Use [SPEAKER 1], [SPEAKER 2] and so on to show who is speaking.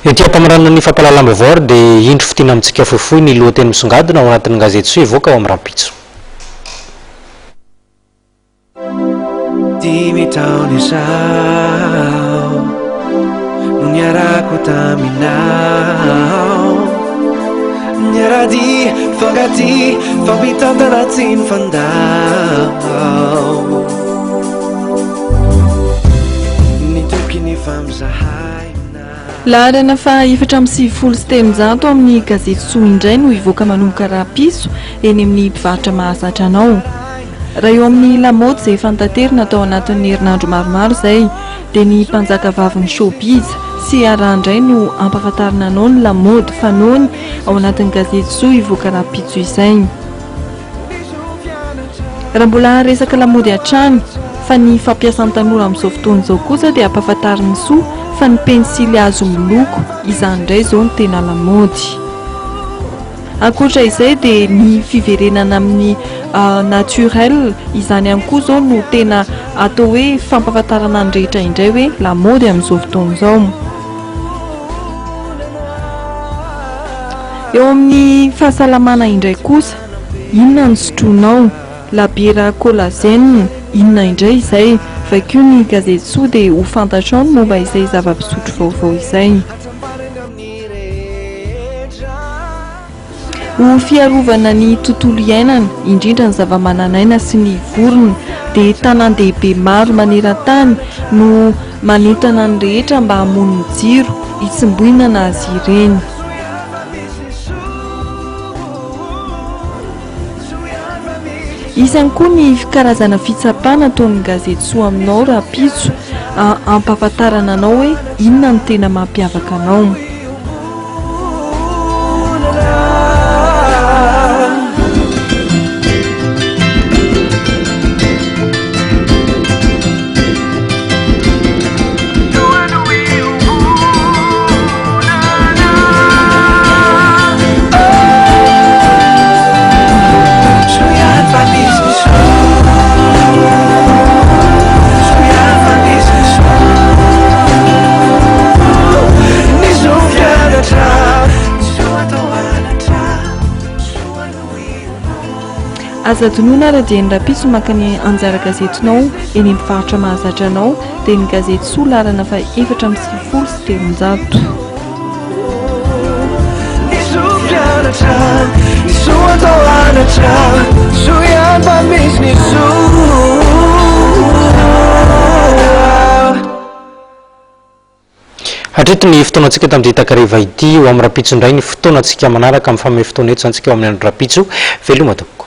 [SPEAKER 1] Ety ampamarana ny fampalalam-baovao dia indro fitina amintsika fohifohy ny lohateny misongadina ao anatin'ny gazety soa evoaka ao amin'ny rampitso.
[SPEAKER 2] Dimy taona izao no niarako taminao, niarady fangaty fampitantana tsy nifandao, nitoky ny famzahay.
[SPEAKER 3] Laharana fa 470 sy telonjato amin'ny gazety soa indray no ivoaka manomboka rapiso eny amin'ny mpivarotra mahazatra anao. Raha eo amin'ny lamaody izay fantaterina tao anatin'ny herinandro maromaro izay dia ny mpanjaka vavin'ny showbiz sy arandray no ampahafantarina anao ny lamaody fanony ao anatin'ny gazety soa ivoaka rapitso izay. Raha mbola resaka lamaody hatrany fa ny fampiasan'ny tanora amin'izao fotoana izao kosa dia ampahafantariny soa fa ny pensily azo miloko izany indray izao ny tena lamaody. Ankoatra izay dia ny fiverenana amin'ny naturel izany ihany koa izao no tena atao hoe fampahafantarana ny rehetra indray hoe lamaody amin'izao fotoana izao. Eo amin'ny fahasalamana indray kosa, inona ny sotronao? Labiera collagène inona indray izay? Vakio ny gazety soa dia ho fantatrao ny momba izay zava-pisotro vaovao izay. Ho fiarovana ny tontolo iainana indrindra ny zava-mananaina sy ny vorona dia tanan-dehibe maro maneran-tany no manentana ny rehetra mba hamono ny jiro hitsimboinana azy ireny. Isany koa ny karazana fitsapana ataon'ny gazety soa aminao rapitso ampahafantarana anao hoe inona ny tena mampiavaka anao. Aza donona raha dia ny rapiso maka ny anjara gazetinao eny amin'ny mpivarotra mahazatra anao dia ny gazety soa larana fa 470 sy telonjato.
[SPEAKER 1] Hatreto ny fotoanantsika tamin'ity takariva ity ho amin'ny rapitso indray ny fotoanantsika manaraka amin'ny famehy fotoana eto antsika ao amin'ny andro rapitso veloma tompoko.